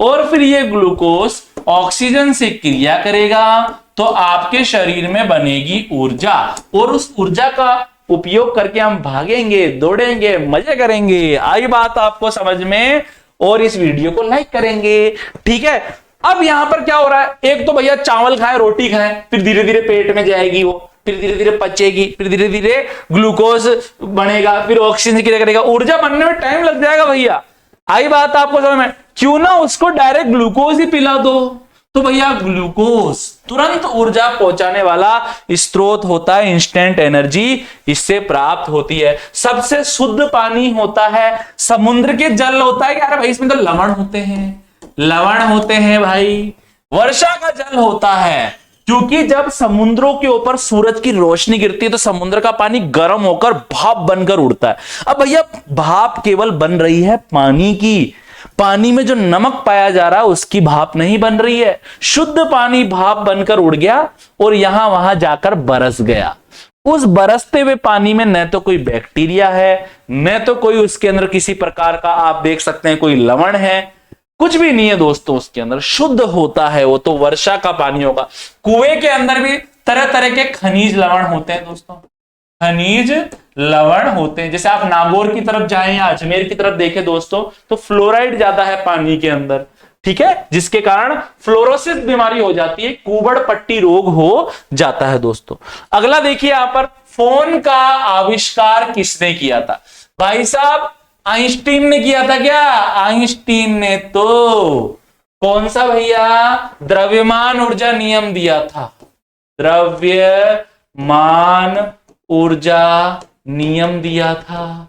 और फिर ये ग्लूकोज ऑक्सीजन से क्रिया करेगा तो आपके शरीर में बनेगी ऊर्जा, और उस ऊर्जा का उपयोग करके हम भागेंगे, दौड़ेंगे, मजे करेंगे। आई बात आपको समझ में? और इस वीडियो को लाइक करेंगे, ठीक है। अब यहां पर क्या हो रहा है? एक तो भैया चावल खाए, रोटी खाए, फिर धीरे धीरे पेट में जाएगी वो, फिर धीरे धीरे पचेगी, फिर धीरे धीरे ग्लूकोज बनेगा, फिर ऑक्सीजन की क्रिया करेगा, ऊर्जा बनने में टाइम लग जाएगा भैया। आई बात आपको समझ में? क्यों ना उसको डायरेक्ट ग्लूकोज ही पिला दो। तो भैया ग्लूकोज तुरंत ऊर्जा पहुंचाने वाला स्रोत होता है, इंस्टेंट एनर्जी इससे प्राप्त होती है। सबसे शुद्ध पानी होता है समुद्र के जल होता है। यार भाई इसमें तो लवण होते हैं, लवण होते हैं भाई। वर्षा का जल होता है, क्योंकि जब समुद्रों के ऊपर सूरज की रोशनी गिरती है तो समुद्र का पानी गर्म होकर भाप बनकर उड़ता है। अब भैया भाप केवल बन रही है पानी की, पानी में जो नमक पाया जा रहा है उसकी भाप नहीं बन रही है। शुद्ध पानी भाप बनकर उड़ गया और यहां वहां जाकर बरस गया। उस बरसते हुए पानी में न तो कोई बैक्टीरिया है, न तो कोई उसके अंदर किसी प्रकार का आप देख सकते हैं कोई लवण है, कुछ भी नहीं है दोस्तों उसके अंदर, शुद्ध होता है वो। तो वर्षा का पानी होगा। कुएं के अंदर भी तरह तरह के खनिज लवण होते हैं दोस्तों, खनिज लवण होते हैं। जैसे आप नागौर की तरफ जाएं या अजमेर की तरफ देखें दोस्तों, तो फ्लोराइड ज्यादा है पानी के अंदर, ठीक है, जिसके कारण फ्लोरोसिस बीमारी हो जाती है, कुबड़ पट्टी रोग हो जाता है दोस्तों। अगला देखिए यहां पर, फोन का आविष्कार किसने किया था? भाई साहब आइंस्टीन ने किया था। क्या आइंस्टीन ने तो कौन सा भैया? द्रव्यमान ऊर्जा नियम दिया था। द्रव्यमान ऊर्जा नियम दिया था।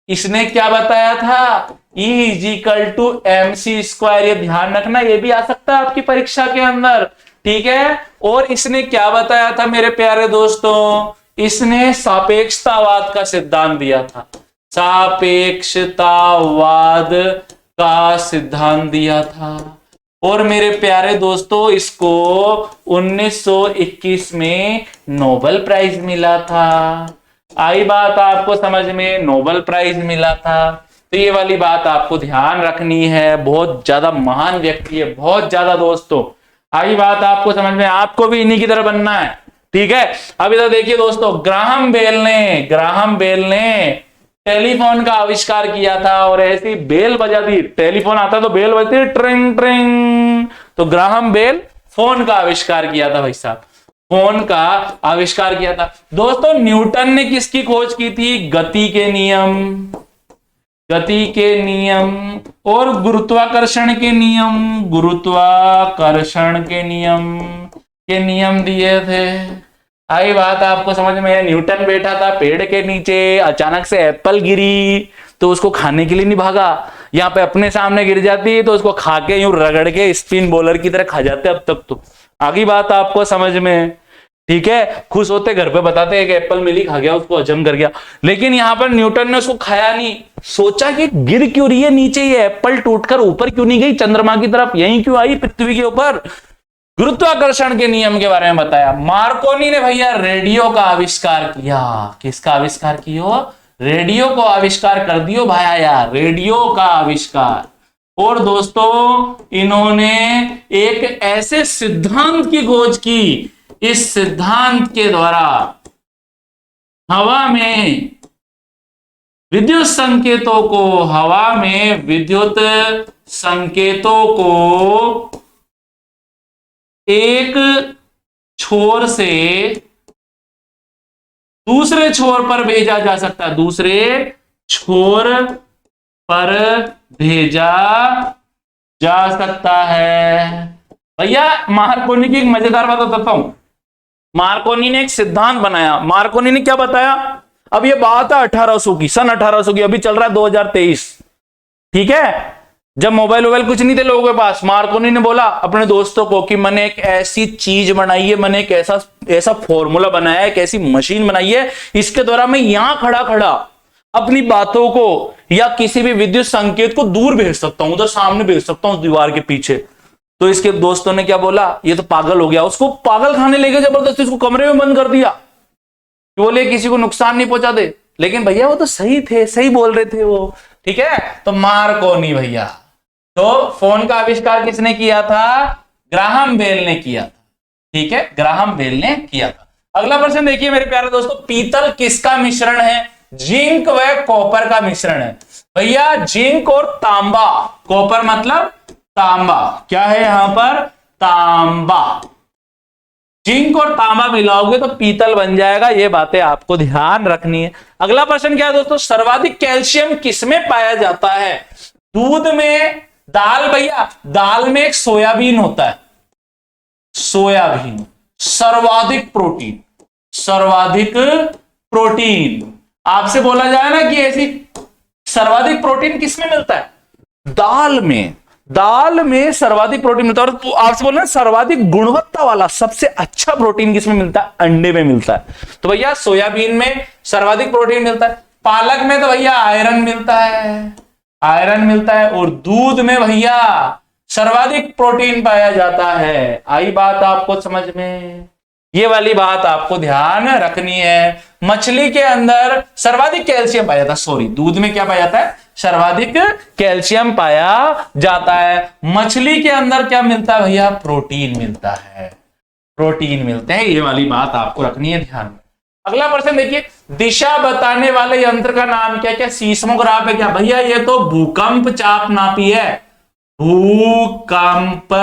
इसने क्या बताया था? E = mc²। ये ध्यान रखना, ये भी आ सकता है आपकी परीक्षा के अंदर, ठीक है। और इसने क्या बताया था मेरे प्यारे दोस्तों? इसने सापेक्षतावाद का सिद्धांत दिया था। सापेक्षतावाद का सिद्धांत दिया था। और मेरे प्यारे दोस्तों इसको 1921 में नोबेल प्राइज मिला था। आई बात आपको समझ में? नोबेल प्राइज मिला था। तो ये वाली बात आपको ध्यान रखनी है, बहुत ज्यादा महान व्यक्ति है, बहुत ज्यादा दोस्तों। आई बात आपको समझ में? आपको भी इन्हीं की तरह बनना है, ठीक है। अब इधर देखिए दोस्तों, ग्राहम बेल ने टेलीफोन का आविष्कार किया था, और ऐसी बेल बजा दी, टेलीफोन आता तो बेल बजती है, ट्रिंग ट्रिंग। तो ग्राहम बेल फोन का आविष्कार किया था भाई साहब, फोन का आविष्कार किया था। दोस्तों न्यूटन ने किसकी खोज की थी? गति के नियम और गुरुत्वाकर्षण के नियम दिए थे। आई बात आपको समझ में? न्यूटन बैठा था पेड़ के नीचे, अचानक से एप्पल गिरी तो उसको खाने के लिए नहीं भागा, यहाँ पे अपने सामने गिर जाती है तो उसको खा के यूं रगड़ के स्पिन बॉलर की तरह खा जाते। अब तक तो आगे बात आपको समझ में, ठीक है। खुश होते घर पे बताते हैं कि एप्पल मिली, खा गया, उसको हजम कर गया। लेकिन यहां पर न्यूटन ने उसको खाया नहीं, सोचा कि गिर क्यों रही है नीचे, ये एप्पल टूटकर ऊपर क्यों नहीं गई चंद्रमा की तरफ, यहीं क्यों आई पृथ्वी के ऊपर। गुरुत्वाकर्षण के नियम के बारे में बताया। मार्कोनी ने भैया रेडियो का आविष्कार किया। किसका आविष्कार किया? रेडियो को आविष्कार कर दियो भाया यार, रेडियो का आविष्कार। और दोस्तों इन्होंने एक ऐसे सिद्धांत की खोज की, इस सिद्धांत के द्वारा हवा में विद्युत संकेतों को, हवा में विद्युत संकेतों को एक छोर से दूसरे छोर पर भेजा जा सकता है, दूसरे छोर पर भेजा जा सकता है। भैया मार्कोनी की एक मजेदार बात बताता हूं। मार्कोनी ने एक सिद्धांत बनाया। मार्कोनी ने क्या बताया? अब ये बात है 1800 की, सन 1800 की, अभी चल रहा है 2023, ठीक है, जब मोबाइल वोबाइल कुछ नहीं थे लोगों के पास। मार्कोनी ने बोला अपने दोस्तों को कि मैंने एक ऐसी चीज बनाई है, मैंने एक ऐसा फॉर्मूला बनाया है, एक ऐसी मशीन बनाई है, इसके द्वारा मैं यहां खड़ा खड़ा अपनी बातों को या किसी भी विद्युत संकेत को दूर भेज सकता हूं, उधर सामने भेज सकता हूं दीवार के पीछे। तो इसके दोस्तों ने क्या बोला, ये तो पागल हो गया। उसको पागल खाने ले गए जबरदस्ती, उसको कमरे में बंद कर दिया, बोले किसी को नुकसान नहीं पहुंचा दे। लेकिन भैया वो तो सही थे, सही बोल रहे थे वो, ठीक है। तो मार्कोनी भैया, तो फोन का आविष्कार किसने किया था? ग्राहम बेल ने किया था, ठीक है, ग्राहम बेल ने किया था। अगला प्रश्न देखिए मेरे प्यारे दोस्तों, पीतल किसका मिश्रण है? जिंक व कॉपर का मिश्रण है। भैया जिंक और तांबा, कॉपर मतलब तांबा, क्या है यहां पर? तांबा। जिंक और तांबा मिलाओगे तो पीतल बन जाएगा, ये बातें आपको ध्यान रखनी है। अगला प्रश्न क्या है दोस्तों, सर्वाधिक कैल्शियम किसमें पाया जाता है? दूध में, दाल, भैया दाल में एक सोयाबीन होता है, सोयाबीन। सर्वाधिक प्रोटीन, सर्वाधिक प्रोटीन आपसे बोला जाए ना कि ऐसी सर्वाधिक प्रोटीन किसमें मिलता है? दाल में, दाल में सर्वाधिक प्रोटीन मिलता है। और तो आपसे बोल रहे हैं सर्वाधिक गुणवत्ता वाला सबसे अच्छा प्रोटीन किसमें मिलता है? अंडे में मिलता है। तो भैया सोयाबीन में सर्वाधिक प्रोटीन मिलता है। पालक में तो भैया आयरन मिलता है, आयरन मिलता है। और दूध में भैया सर्वाधिक प्रोटीन पाया जाता है। आई बात आपको समझ में? ये वाली बात आपको ध्यान रखनी है। मछली के अंदर सर्वाधिक कैल्शियम पाया जाता है, सॉरी दूध में क्या पाया जाता है? सर्वाधिक कैल्शियम पाया जाता है। मछली के अंदर क्या मिलता है भैया? प्रोटीन मिलता है, प्रोटीन मिलते हैं। ये वाली बात आपको रखनी है ध्यान में। अगला प्रश्न देखिए, दिशा बताने वाले यंत्र का नाम क्या? क्या सीस्मोग्राफ है क्या? भैया ये तो भूकंप चाप नापी है, भूकंप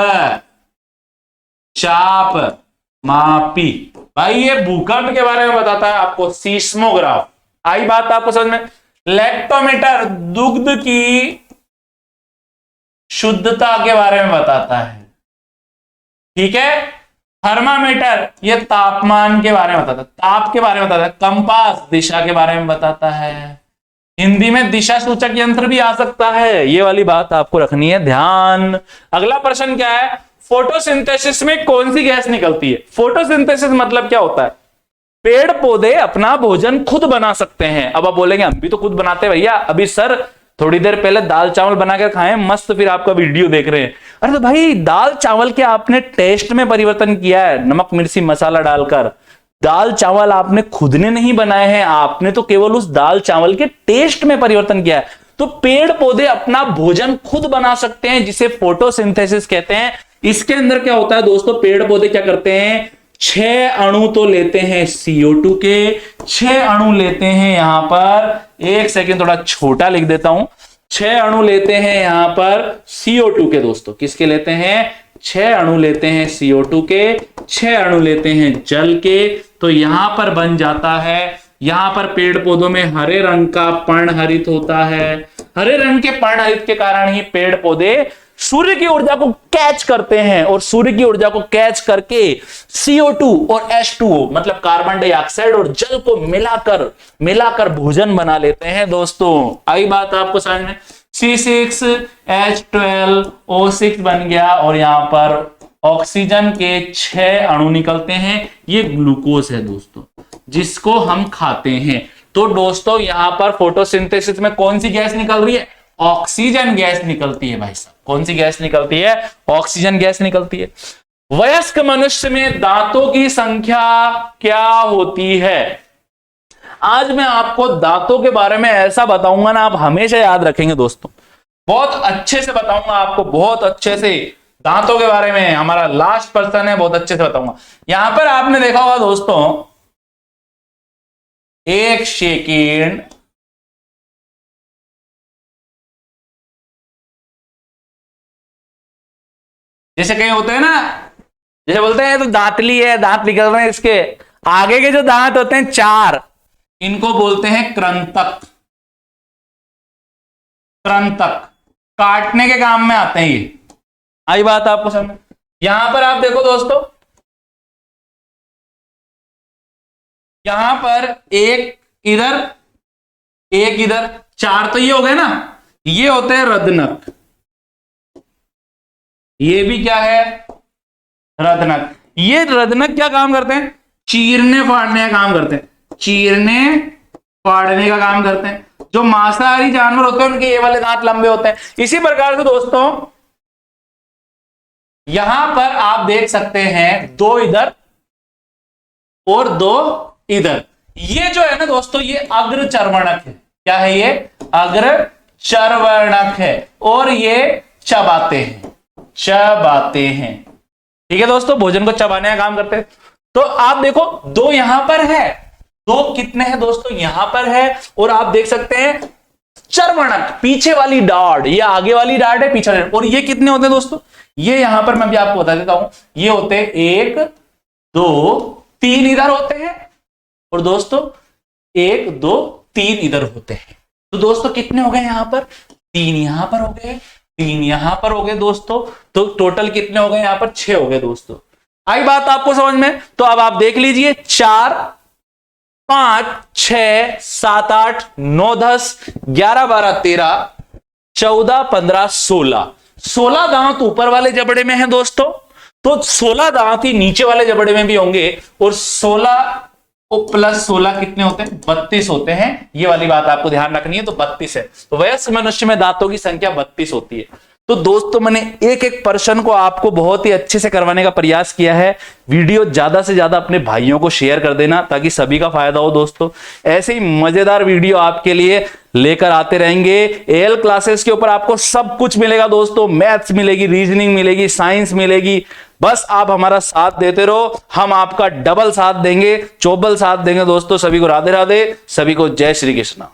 चाप मापी। भाई ये भूकंप के बारे में बताता है आपको, सीस्मोग्राफ। आई बात आपको समझ में? लैक्टोमीटर दुग्ध की शुद्धता के बारे में बताता है, ठीक है। थर्मामीटर ये तापमान के बारे में बताता है, ताप के बारे में बताता है। कंपास दिशा के बारे में बताता है। हिंदी में दिशा सूचक यंत्र भी आ सकता है, ये वाली बात आपको रखनी है ध्यान। अगला प्रश्न क्या है, फोटोसिंथेसिस में कौन सी गैस निकलती है? फोटोसिंथेसिस मतलब क्या होता है? पेड़ पौधे अपना भोजन खुद बना सकते हैं। अब आप बोलेंगे हम भी तो खुद बनाते हैं भैया, अभी सर थोड़ी देर पहले दाल चावल बना कर खाए मस्त, फिर आपका वीडियो देख रहे हैं। अरे तो भाई दाल चावल के आपने टेस्ट में परिवर्तन किया है, नमक मिर्ची मसाला डालकर। दाल चावल आपने खुद ने नहीं बनाए हैं, आपने तो केवल उस दाल चावल के टेस्ट में परिवर्तन किया है। तो पेड़ पौधे अपना भोजन खुद बना सकते हैं, जिसे फोटोसिंथेसिस कहते हैं। इसके अंदर क्या होता है दोस्तों, पेड़ पौधे क्या करते हैं, 6 अणु तो लेते हैं CO2 के, 6 अणु लेते हैं यहां पर, एक सेकेंड थोड़ा छोटा लिख देता हूं, 6 अणु लेते हैं यहां पर CO2 के। दोस्तों किसके लेते हैं? 6 अणु लेते हैं CO2 के, 6 अणु लेते हैं जल के। तो यहां पर बन जाता है, यहां पर पेड़ पौधों में हरे रंग का पर्णहरित होता है। हरे रंग के पर्णहरित के कारण ही पेड़ पौधे सूर्य की ऊर्जा को कैच करते हैं, और सूर्य की ऊर्जा को कैच करके CO2 और H2O मतलब कार्बन डाइऑक्साइड और जल को मिलाकर भोजन बना लेते हैं। दोस्तों आई बात आपको समझ में? C6H12O6 बन गया, और यहां पर ऑक्सीजन के 6 अणु निकलते हैं। ये ग्लूकोज है दोस्तों, जिसको हम खाते हैं। तो दोस्तों यहां पर फोटोसिंथेसिस में कौन सी गैस निकल रही है? ऑक्सीजन गैस निकलती है भाई साहब। कौन सी गैस निकलती है? ऑक्सीजन गैस निकलती है। वयस्क मनुष्य में दांतों की संख्या क्या होती है? आज मैं आपको दांतों के बारे में ऐसा बताऊंगा ना, आप हमेशा याद रखेंगे दोस्तों। बहुत अच्छे से बताऊंगा आपको, बहुत अच्छे से दांतों के बारे में। हमारा लास्ट पर्सन है, बहुत अच्छे से बताऊंगा। यहां पर आपने देखा होगा दोस्तों, एक सेकेंड, जैसे कहीं होते हैं ना, जैसे बोलते हैं तो दांतली है, दांत निकल रहे हैं, इसके आगे के जो दांत होते हैं 4, इनको बोलते हैं कृंतक। कृंतक काटने के काम में आते हैं ये। आई बात आपको समझ? यहां पर आप देखो दोस्तों, यहां पर एक इधर, एक इधर, 4 तो ये हो गए ना, ये होते हैं रदनक। ये भी क्या है? रदनक। ये रदनक क्या काम करते हैं? चीरने फाड़ने का काम करते हैं, चीरने फाड़ने का काम करते हैं। जो मांसाहारी जानवर होते हैं उनके ये वाले दांत लंबे होते हैं। इसी प्रकार से दोस्तों यहां पर आप देख सकते हैं 2 इधर और 2 इधर। ये जो है ना दोस्तों, ये अग्रचर्वणक है। क्या है ये? अग्रचर्वणक है। और ये चबाते हैं, चबाते हैं। ठीक है दोस्तों, भोजन को चबाने का काम करते हैं। तो आप देखो 2 यहां पर है, 2 कितने हैं दोस्तों? यहां पर है। और आप देख सकते हैं चर्वणक, पीछे वाली डाढ़, ये आगे वाली डाढ़ है, पीछे। और ये कितने होते हैं दोस्तों? ये यहां पर मैं भी आपको बता देता हूं, ये होते हैं 1 2 3 इधर होते हैं, और दोस्तों 1 2 3 इधर होते हैं। तो दोस्तों कितने हो गए यहां पर? 3 यहां पर हो गए, 3 यहां पर हो गए दोस्तों। तो टोटल कितने हो गए यहां पर? 6 हो गए दोस्तों। आई बात आपको समझ में? तो अब आप देख लीजिए, 4 5 6 7 8 9 10 11 12 13 14 15 16 दांत ऊपर वाले जबड़े में हैं दोस्तों। तो 16 दांत ही नीचे वाले जबड़े में भी होंगे, और 16 प्लस 16 कितने होते हैं? 32 होते हैं। ये वाली बात आपको ध्यान रखनी है। तो 32 है। तो वयस्क मनुष्य में दांतों की संख्या 32 होती है। तो दोस्तों मैंने एक एक पर्सन को आपको बहुत ही अच्छे से करवाने का प्रयास किया है। वीडियो ज्यादा से ज्यादा अपने भाइयों को शेयर कर देना, ताकि सभी का फायदा हो दोस्तों। ऐसे ही मजेदार वीडियो आपके लिए लेकर आते रहेंगे। एएल क्लासेस के ऊपर आपको सब कुछ मिलेगा दोस्तों। मैथ्स मिलेगी, रीजनिंग मिलेगी, साइंस मिलेगी। बस आप हमारा साथ देते रहो, हम आपका डबल साथ देंगे, चौबल साथ देंगे दोस्तों। सभी को राधे राधे, सभी को जय श्री कृष्णा।